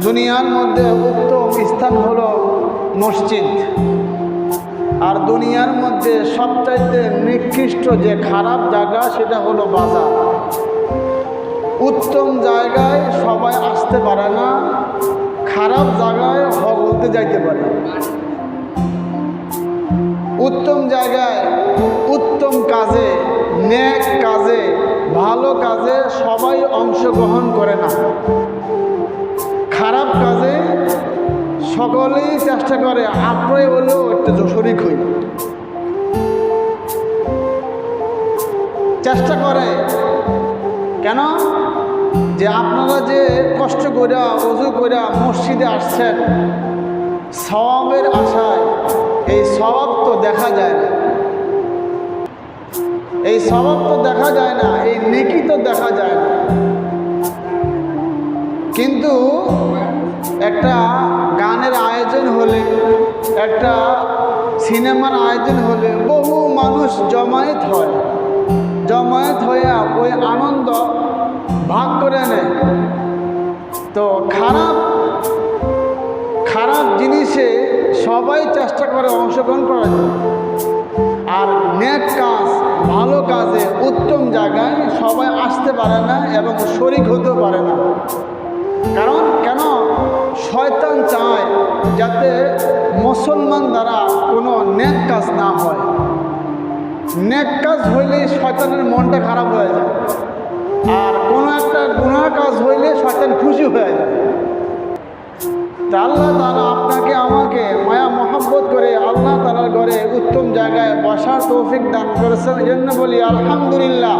দুনিয়ার মধ্যে উত্তম স্থান হলো মসজিদ, আর দুনিয়ার মধ্যে সবচাইতে নিকৃষ্ট যে খারাপ জায়গা সেটা হলো বাজার। উত্তম জায়গায় সবাই আসতে পারে না, খারাপ জায়গায় বলতে যাইতে পারে। উত্তম জায়গায়, উত্তম কাজে, নেক কাজে, ভালো কাজে সবাই অংশগ্রহণ করে না। খারাপ কাজে সকলেই চেষ্টা করে আগ্রহী হলেও একটু শরিক হই, চেষ্টা করে। কেন? যে আপনারা যে কষ্ট কইরা ওযু কইরা মসজিদে আসছেন সওয়াবের আশায়, এই সওয়াব তো দেখা যায় না, এই সওয়াব তো দেখা যায় না, এই নেকি তো দেখা যায় না। কিন্তু একটা গানের আয়োজন হলে, একটা সিনেমার আয়োজন হলে বহু মানুষ জমায়েত হয়, জমায়েত হইয়া ওই আনন্দ ভাগ করে নেয়। তো খারাপ খারাপ জিনিসে সবাই চেষ্টা করে অংশগ্রহণ করার জন্য, আর নেক কাজ, ভালো কাজে, উত্তম জায়গায় সবাই আসতে পারে না এবং শরিক হতেও পারে না। কারণ কেন? শয়তান চায় যাতে মুসলমান দ্বারা কোনো নেক কাজ না হয়। নেক কাজ হইলেই শয়তানের মনটা খারাপ হয়ে যায়, আর কোনো একটা গুনাহ কাজ হইলে শয়তান খুশি হয়ে যায়। তা আল্লাহ তাআলা আপনাকে আমাকে মায়া মহব্বত করে আল্লাহ তাআলার ঘরে উত্তম জায়গায় বসার তৌফিক দান করেছেন। এই জন্য বলি আলহামদুলিল্লাহ।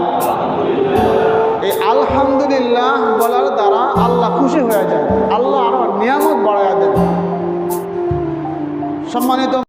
এই আলহামদুলিল্লাহ বলার দ্বারা আল্লাহ খুশি হয়ে যায়, আল্লাহ আরো নিয়ামত বাড়ায়া দেন। সম্মানিত